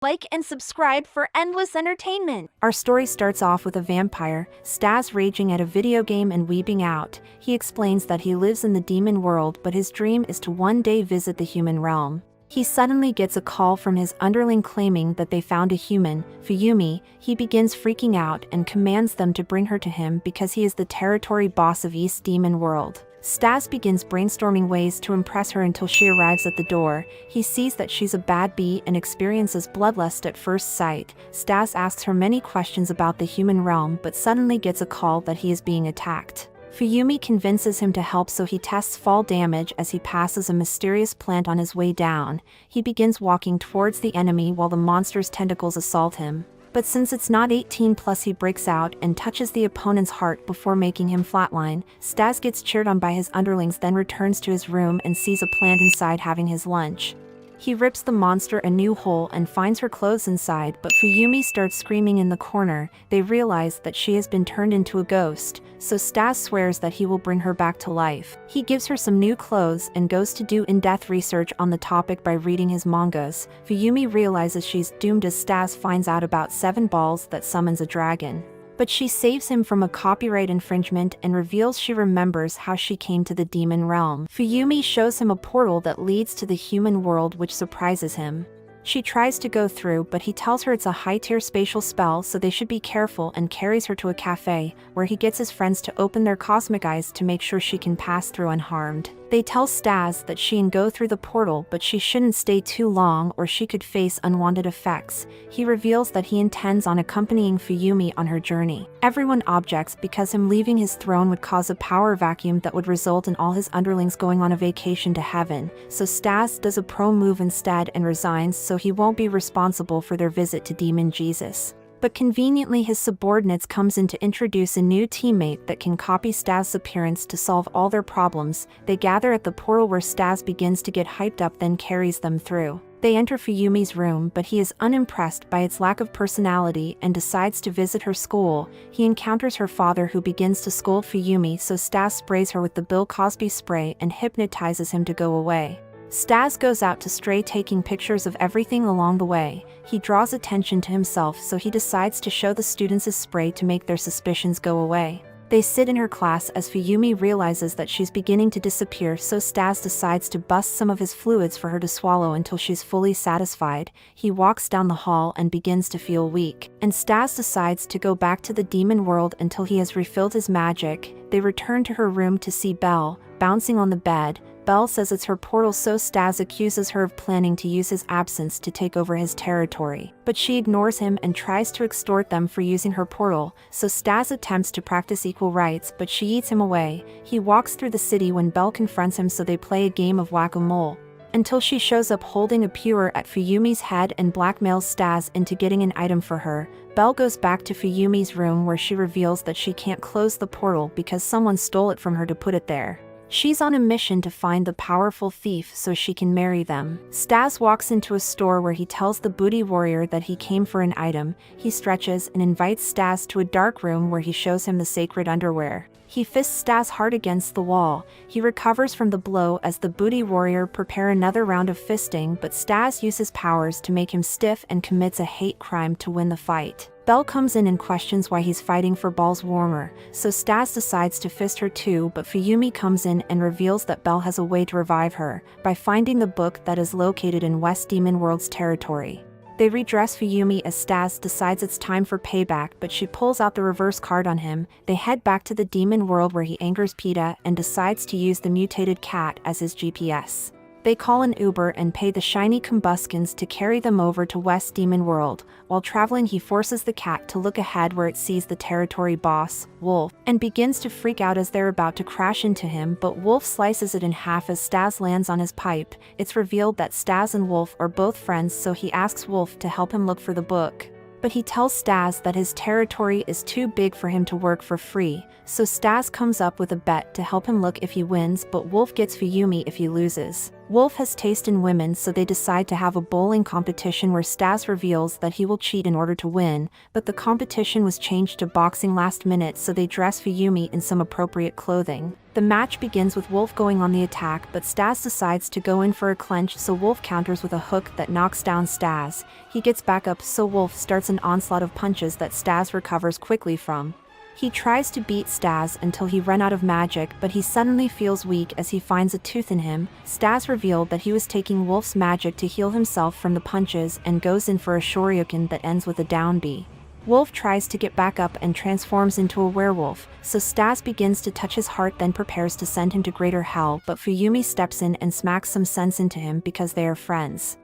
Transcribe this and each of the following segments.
Like and subscribe for endless entertainment. Our story starts off with a vampire, Staz, raging at a video game and weeping out. He explains that he lives in the demon world, but his dream is to one day visit the human realm. He suddenly gets a call from his underling claiming that they found a human, Fuyumi. He begins freaking out and commands them to bring her to him because he is the territory boss of East Demon World. Staz begins brainstorming ways to impress her until she arrives at the door. He sees that she's a bad bee and experiences bloodlust at first sight. Staz asks her many questions about the human realm but suddenly gets a call that he is being attacked. Fuyumi convinces him to help, so he tests fall damage as he passes a mysterious plant on his way down. He begins walking towards the enemy while the monster's tentacles assault him. But since it's not 18+, he breaks out and touches the opponent's heart before making him flatline. Staz gets cheered on by his underlings, then returns to his room and sees a plant inside having his lunch. He rips the monster a new hole and finds her clothes inside, but Fuyumi starts screaming in the corner. They realize that she has been turned into a ghost, so Staz swears that he will bring her back to life. He gives her some new clothes and goes to do in-depth research on the topic by reading his mangas. Fuyumi realizes she's doomed as Staz finds out about 7 balls that summons a dragon. But she saves him from a copyright infringement and reveals she remembers how she came to the demon realm. Fuyumi shows him a portal that leads to the human world, which surprises him. She tries to go through, but he tells her it's a high-tier spatial spell, so they should be careful, and carries her to a cafe, where he gets his friends to open their cosmic eyes to make sure she can pass through unharmed. They tell Staz that she can go through the portal, but she shouldn't stay too long or she could face unwanted effects. He reveals that he intends on accompanying Fuyumi on her journey. Everyone objects because him leaving his throne would cause a power vacuum that would result in all his underlings going on a vacation to heaven, so Staz does a pro move instead and resigns so he won't be responsible for their visit to Demon Jesus. But conveniently, his subordinates comes in to introduce a new teammate that can copy Staz's appearance to solve all their problems. They gather at the portal where Staz begins to get hyped up, then carries them through. They enter Fuyumi's room, but he is unimpressed by its lack of personality and decides to visit her school. He encounters her father, who begins to scold Fuyumi, so Staz sprays her with the Bill Cosby spray and hypnotizes him to go away. Staz goes out to stray, taking pictures of everything along the way. He draws attention to himself, so he decides to show the students his spray to make their suspicions go away. They sit in her class as Fuyumi realizes that she's beginning to disappear, so Staz decides to bust some of his fluids for her to swallow until she's fully satisfied. He walks down the hall and begins to feel weak, and Staz decides to go back to the demon world until he has refilled his magic. They return to her room to see Belle bouncing on the bed. Belle says it's her portal, so Staz accuses her of planning to use his absence to take over his territory. But she ignores him and tries to extort them for using her portal, so Staz attempts to practice equal rights, but she eats him away. He walks through the city when Belle confronts him, so they play a game of whack-a-mole, until she shows up holding a pewter at Fuyumi's head and blackmails Staz into getting an item for her. Belle goes back to Fuyumi's room, where she reveals that she can't close the portal because someone stole it from her to put it there. She's on a mission to find the powerful thief so she can marry them. Staz walks into a store where he tells the booty warrior that he came for an item. He stretches and invites Staz to a dark room where he shows him the sacred underwear. He fists Staz hard against the wall. He recovers from the blow as the booty warrior prepare another round of fisting, but Staz uses powers to make him stiff and commits a hate crime to win the fight. Belle comes in and questions why he's fighting for Balls warmer, so Staz decides to fist her too, but Fuyumi comes in and reveals that Belle has a way to revive her, by finding the book that is located in West Demon World's territory. They redress Fuyumi as Staz decides it's time for payback, but she pulls out the reverse card on him. They head back to the demon world where he angers PETA and decides to use the mutated cat as his GPS. They call an Uber and pay the shiny Combustions to carry them over to West Demon World. While traveling, he forces the cat to look ahead where it sees the territory boss, Wolf, and begins to freak out as they're about to crash into him, but Wolf slices it in half as Staz lands on his pipe. It's revealed that Staz and Wolf are both friends, so he asks Wolf to help him look for the book. But he tells Staz that his territory is too big for him to work for free, so Staz comes up with a bet to help him look if he wins, but Wolf gets Fuyumi if he loses. Wolf has taste in women, so they decide to have a bowling competition where Staz reveals that he will cheat in order to win, but the competition was changed to boxing last minute, so they dress Fuyumi in some appropriate clothing. The match begins with Wolf going on the attack, but Staz decides to go in for a clinch, so Wolf counters with a hook that knocks down Staz. He gets back up, so Wolf starts an onslaught of punches that Staz recovers quickly from. He tries to beat Staz until he runs out of magic, but he suddenly feels weak as he finds a tooth in him. Staz revealed that he was taking Wolf's magic to heal himself from the punches and goes in for a shoryuken that ends with a down B. Wolf tries to get back up and transforms into a werewolf, so Staz begins to touch his heart, then prepares to send him to greater hell, but Fuyumi steps in and smacks some sense into him because they are friends.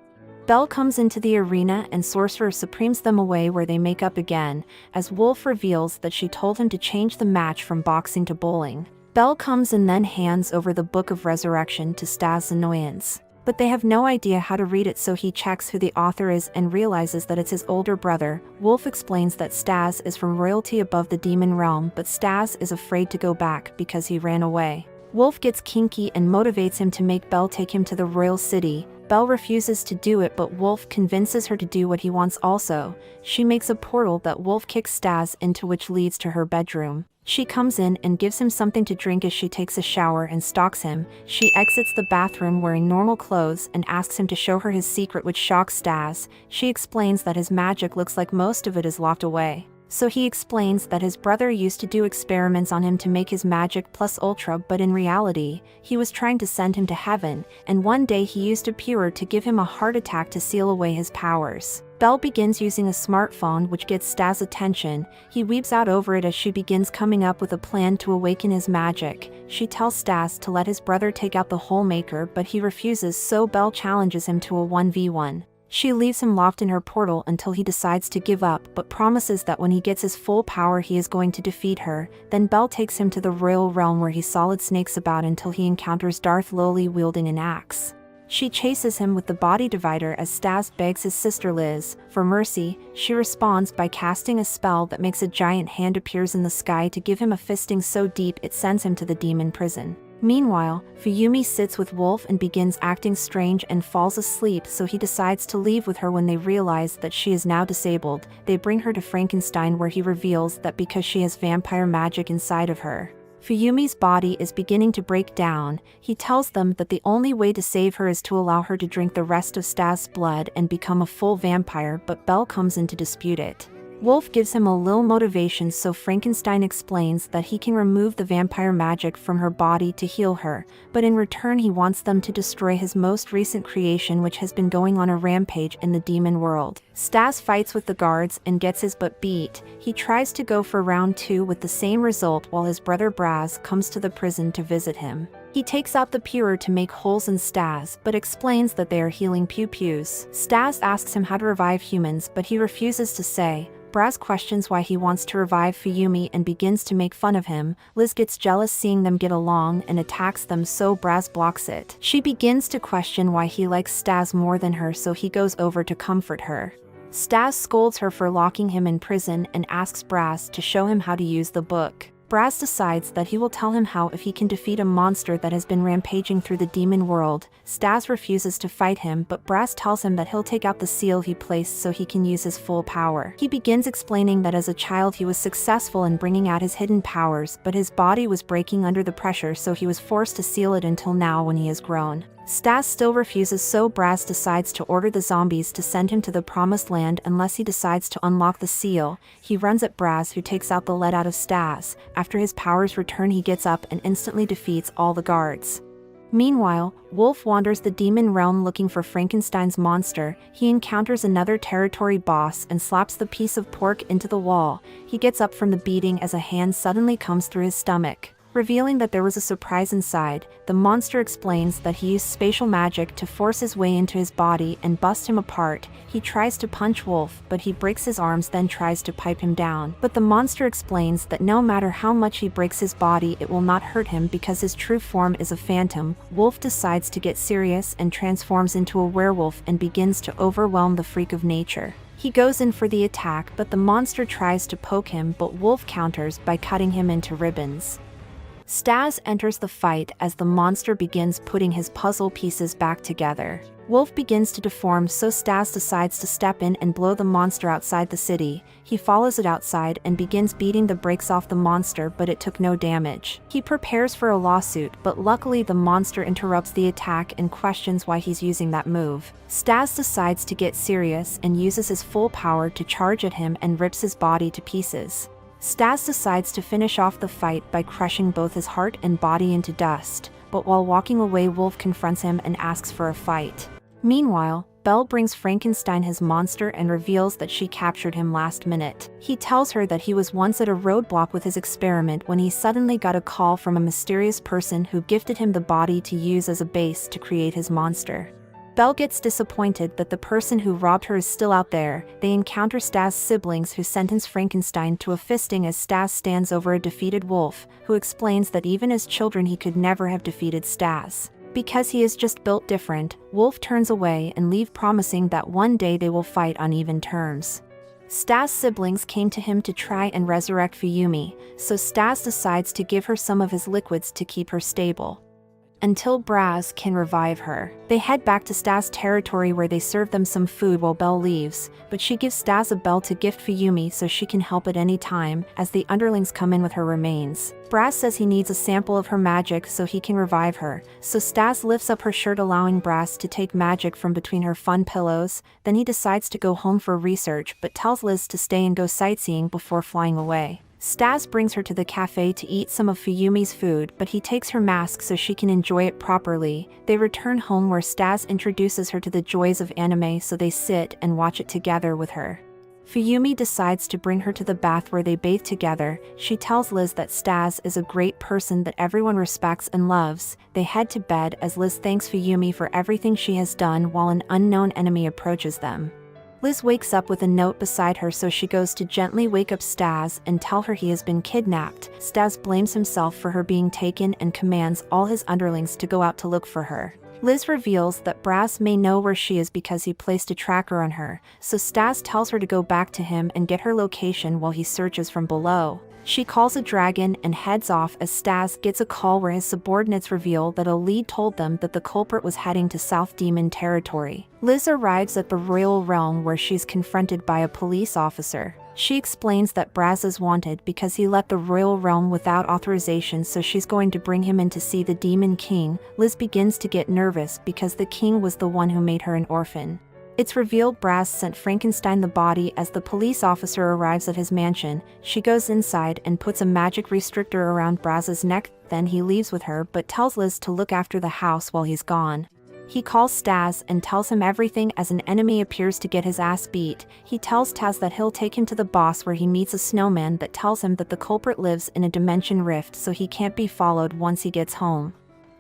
Belle comes into the arena and Sorcerer Supremes them away, where they make up again, as Wolf reveals that she told him to change the match from boxing to bowling. Belle comes and then hands over the Book of Resurrection to Staz's annoyance. But they have no idea how to read it, so he checks who the author is and realizes that it's his older brother. Wolf explains that Staz is from royalty above the demon realm, but Staz is afraid to go back because he ran away. Wolf gets kinky and motivates him to make Belle take him to the royal city. Belle refuses to do it, but Wolf convinces her to do what he wants also. She makes a portal that Wolf kicks Staz into, which leads to her bedroom. She comes in and gives him something to drink as she takes a shower and stalks him. She exits the bathroom wearing normal clothes and asks him to show her his secret, which shocks Staz. She explains that his magic looks like most of it is locked away. So he explains that his brother used to do experiments on him to make his magic plus ultra, but in reality, he was trying to send him to heaven, and one day he used a Pure to give him a heart attack to seal away his powers. Belle begins using a smartphone, which gets Staz's attention. He weeps out over it as she begins coming up with a plan to awaken his magic. She tells Staz to let his brother take out the hole maker, but he refuses, so Belle challenges him to a 1v1. She leaves him locked in her portal until he decides to give up, but promises that when he gets his full power he is going to defeat her. Then Belle takes him to the royal realm, where he solid snakes about until he encounters Darth Lowly wielding an axe. She chases him with the body divider as Staz begs his sister Liz for mercy. She responds by casting a spell that makes a giant hand appears in the sky to give him a fisting so deep it sends him to the demon prison. Meanwhile, Fuyumi sits with Wolf and begins acting strange and falls asleep, so he decides to leave with her. When they realize that she is now disabled, they bring her to Frankenstein, where he reveals that because she has vampire magic inside of her, Fuyumi's body is beginning to break down. He tells them that the only way to save her is to allow her to drink the rest of Staz's blood and become a full vampire, but Belle comes in to dispute it. Wolf gives him a little motivation, so Frankenstein explains that he can remove the vampire magic from her body to heal her, but in return he wants them to destroy his most recent creation, which has been going on a rampage in the demon world. Staz fights with the guards and gets his butt beat. He tries to go for round 2 with the same result, while his brother Braz comes to the prison to visit him. He takes out the Pure to make holes in Staz, but explains that they are healing pew-pews. Staz asks him how to revive humans, but he refuses to say. Braz questions why he wants to revive Fuyumi and begins to make fun of him. Liz gets jealous seeing them get along and attacks them, so Braz blocks it. She begins to question why he likes Staz more than her, so he goes over to comfort her. Staz scolds her for locking him in prison and asks Braz to show him how to use the book. Braz decides that he will tell him how if he can defeat a monster that has been rampaging through the demon world. Staz refuses to fight him, but Braz tells him that he'll take out the seal he placed so he can use his full power. He begins explaining that as a child he was successful in bringing out his hidden powers, but his body was breaking under the pressure, so he was forced to seal it until now when he has grown. Staz still refuses, so Braz decides to order the zombies to send him to the promised land unless he decides to unlock the seal. He runs at Braz, who takes out the lead out of Staz. After his powers return, he gets up and instantly defeats all the guards. Meanwhile, Wolf wanders the demon realm looking for Frankenstein's monster. He encounters another territory boss and slaps the piece of pork into the wall. He gets up from the beating as a hand suddenly comes through his stomach, revealing that there was a surprise inside. The monster explains that he used spatial magic to force his way into his body and bust him apart. He tries to punch Wolf, but he breaks his arms, then tries to pipe him down. But the monster explains that no matter how much he breaks his body, it will not hurt him because his true form is a phantom. Wolf decides to get serious and transforms into a werewolf and begins to overwhelm the freak of nature. He goes in for the attack, but the monster tries to poke him, but Wolf counters by cutting him into ribbons. Staz enters the fight as the monster begins putting his puzzle pieces back together. Wolf begins to deform, so Staz decides to step in and blow the monster outside the city. He follows it outside and begins beating the brakes off the monster, but it took no damage. He prepares for a lawsuit, but luckily the monster interrupts the attack and questions why he's using that move. Staz decides to get serious and uses his full power to charge at him and rips his body to pieces. Staz decides to finish off the fight by crushing both his heart and body into dust, but while walking away, Wolf confronts him and asks for a fight. Meanwhile, Belle brings Frankenstein his monster and reveals that she captured him last minute. He tells her that he was once at a roadblock with his experiment when he suddenly got a call from a mysterious person who gifted him the body to use as a base to create his monster. Belle gets disappointed that the person who robbed her is still out there. They encounter Staz's siblings who sentence Frankenstein to a fisting as Staz stands over a defeated Wolf, who explains that even as children he could never have defeated Staz. Because he is just built different, Wolf turns away and leaves, promising that one day they will fight on even terms. Staz's siblings came to him to try and resurrect Fuyumi, so Staz decides to give her some of his liquids to keep her stable. Until Braz can revive her. They head back to Staz territory where they serve them some food while Belle leaves, but she gives Staz a bell to gift Fuyumi so she can help at any time, as the underlings come in with her remains. Braz says he needs a sample of her magic so he can revive her, so Staz lifts up her shirt allowing Braz to take magic from between her fun pillows. Then he decides to go home for research but tells Liz to stay and go sightseeing before flying away. Staz brings her to the cafe to eat some of Fuyumi's food, but he takes her mask so she can enjoy it properly. They return home where Staz introduces her to the joys of anime, so they sit and watch it together with her. Fuyumi decides to bring her to the bath where they bathe together. She tells Liz that Staz is a great person that everyone respects and loves. They head to bed as Liz thanks Fuyumi for everything she has done while an unknown enemy approaches them. Liz wakes up with a note beside her, so she goes to gently wake up Staz and tell her he has been kidnapped. Staz blames himself for her being taken and commands all his underlings to go out to look for her. Liz reveals that Braz may know where she is because he placed a tracker on her, so Staz tells her to go back to him and get her location while he searches from below. She calls a dragon and heads off as Staz gets a call where his subordinates reveal that a lead told them that the culprit was heading to South Demon territory. Liz arrives at the royal realm where she's confronted by a police officer. She explains that Braz is wanted because he left the royal realm without authorization, so she's going to bring him in to see the Demon King. Liz begins to get nervous because the king was the one who made her an orphan. It's revealed Braz sent Frankenstein the body as the police officer arrives at his mansion. She goes inside and puts a magic restrictor around Braz's neck, then he leaves with her but tells Liz to look after the house while he's gone. He calls Staz and tells him everything as an enemy appears to get his ass beat. He tells Staz that he'll take him to the boss where he meets a snowman that tells him that the culprit lives in a dimension rift, so he can't be followed once he gets home.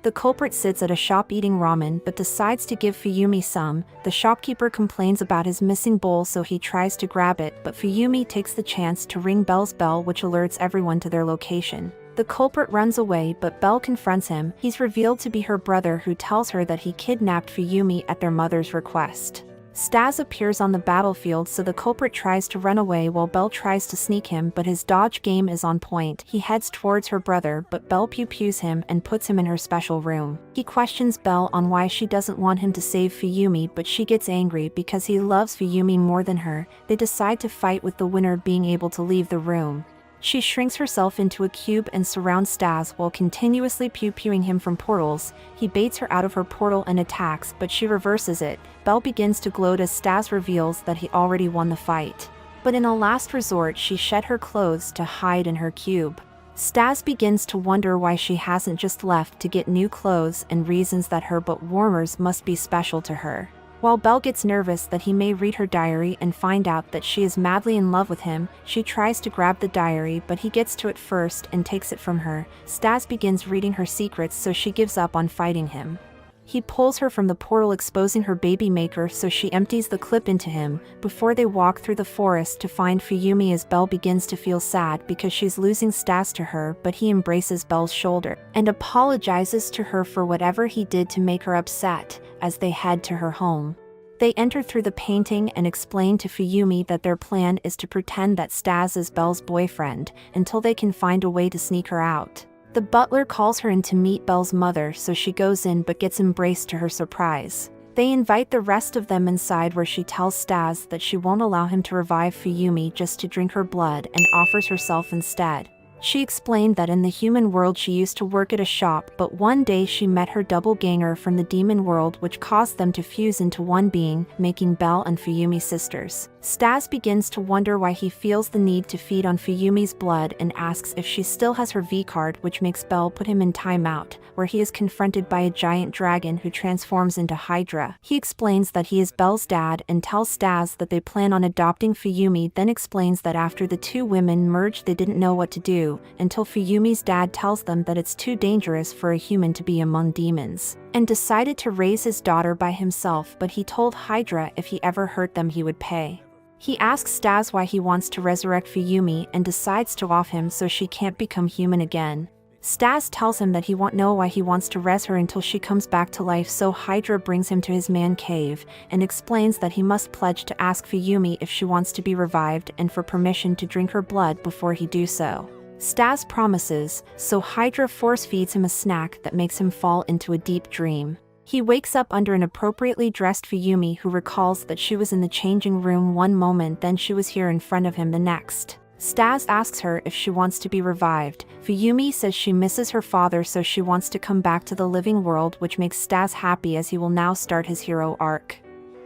The culprit sits at a shop eating ramen but decides to give Fuyumi some. The shopkeeper complains about his missing bowl, so he tries to grab it, but Fuyumi takes the chance to ring Belle's bell, which alerts everyone to their location. The culprit runs away but Belle confronts him. He's revealed to be her brother, who tells her that he kidnapped Fuyumi at their mother's request. Staz appears on the battlefield, so the culprit tries to run away while Belle tries to sneak him, but his dodge game is on point. He heads towards her brother, but Belle pew-pews him and puts him in her special room. He questions Belle on why she doesn't want him to save Fuyumi, but she gets angry because he loves Fuyumi more than her. They decide to fight, with the winner being able to leave the room. She shrinks herself into a cube and surrounds Staz while continuously pew-pewing him from portals. He baits her out of her portal and attacks, but she reverses it. Belle begins to gloat as Staz reveals that he already won the fight. But in a last resort, she shed her clothes to hide in her cube. Staz begins to wonder why she hasn't just left to get new clothes, and reasons that her but warmers must be special to her. While Belle gets nervous that he may read her diary and find out that she is madly in love with him, she tries to grab the diary, but he gets to it first and takes it from her. Staz begins reading her secrets, so she gives up on fighting him. He pulls her from the portal, exposing her baby maker, so she empties the clip into him. Before they walk through the forest to find Fuyumi, as Belle begins to feel sad because she's losing Staz to her, but he embraces Belle's shoulder and apologizes to her for whatever he did to make her upset. As they head to her home, they enter through the painting and explain to Fuyumi that their plan is to pretend that Staz is Belle's boyfriend until they can find a way to sneak her out. The butler calls her in to meet Belle's mother, so she goes in but gets embraced to her surprise. They invite the rest of them inside, where she tells Staz that she won't allow him to revive Fuyumi just to drink her blood, and offers herself instead. She explained that in the human world she used to work at a shop, but one day she met her doppelganger from the demon world, which caused them to fuse into one being, making Belle and Fuyumi sisters. Staz begins to wonder why he feels the need to feed on Fuyumi's blood and asks if she still has her V-card, which makes Belle put him in timeout, where he is confronted by a giant dragon who transforms into Hydra. He explains that he is Belle's dad and tells Staz that they plan on adopting Fuyumi, then explains that after the two women merged they didn't know what to do, until Fuyumi's dad tells them that it's too dangerous for a human to be among demons, and decided to raise his daughter by himself, but he told Hydra if he ever hurt them he would pay. He asks Staz why he wants to resurrect Fuyumi and decides to off him so she can't become human again. Staz tells him that he won't know why he wants to res her until she comes back to life, so Hydra brings him to his man cave and explains that he must pledge to ask Fuyumi if she wants to be revived and for permission to drink her blood before he do so. Staz promises, so Hydra force feeds him a snack that makes him fall into a deep dream. He wakes up under an appropriately dressed Fuyumi, who recalls that she was in the changing room one moment, then she was here in front of him the next. Staz asks her if she wants to be revived. Fuyumi says she misses her father, so she wants to come back to the living world, which makes Staz happy as he will now start his hero arc.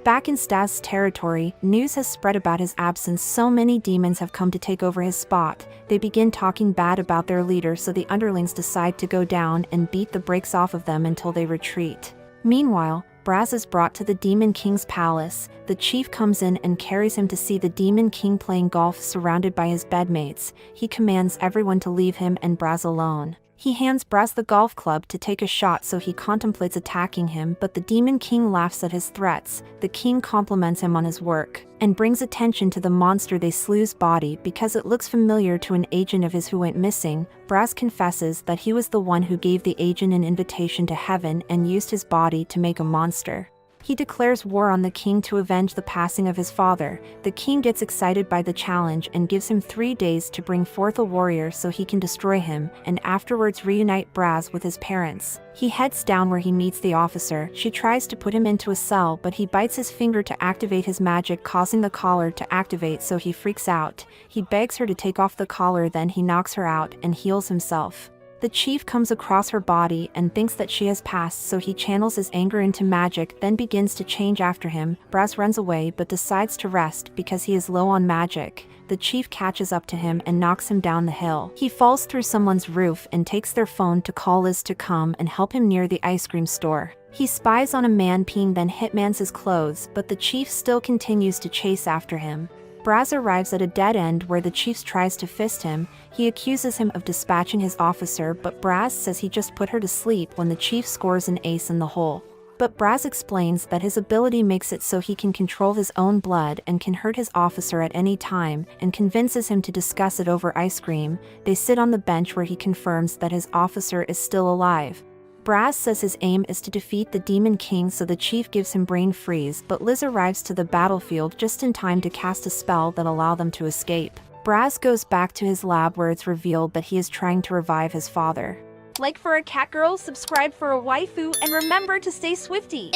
Back in Staz's territory, news has spread about his absence. So many demons have come to take over his spot. They begin talking bad about their leader, so the underlings decide to go down and beat the brakes off of them until they retreat. Meanwhile, Braz is brought to the Demon King's palace. The chief comes in and carries him to see the Demon King playing golf surrounded by his bedmates. He commands everyone to leave him and Braz alone. He hands Braz the golf club to take a shot, so he contemplates attacking him, but the Demon King laughs at his threats. The king compliments him on his work, and brings attention to the monster they slew's body because it looks familiar to an agent of his who went missing. Braz confesses that he was the one who gave the agent an invitation to heaven and used his body to make a monster. He declares war on the king to avenge the passing of his father. The king gets excited by the challenge and gives him 3 days to bring forth a warrior so he can destroy him, and afterwards reunite Braz with his parents. He heads down where he meets the officer. She tries to put him into a cell, but he bites his finger to activate his magic, causing the collar to activate, so he freaks out. He begs her to take off the collar, then he knocks her out and heals himself. The chief comes across her body and thinks that she has passed, so he channels his anger into magic, then begins to change after him. Braz runs away but decides to rest because he is low on magic. The chief catches up to him and knocks him down the hill. He falls through someone's roof and takes their phone to call Liz to come and help him near the ice cream store. He spies on a man peeing, then hitmans his clothes, but the chief still continues to chase after him. Braz arrives at a dead end where the chief tries to fist him. He accuses him of dispatching his officer, but Braz says he just put her to sleep when the chief scores an ace in the hole. But Braz explains that his ability makes it so he can control his own blood and can hurt his officer at any time, and convinces him to discuss it over ice cream. They sit on the bench where he confirms that his officer is still alive. Braz says his aim is to defeat the Demon King, so the chief gives him brain freeze, but Liz arrives to the battlefield just in time to cast a spell that allows them to escape. Braz goes back to his lab where it's revealed that he is trying to revive his father. Like for a cat girl, subscribe for a waifu, and remember to stay swifty.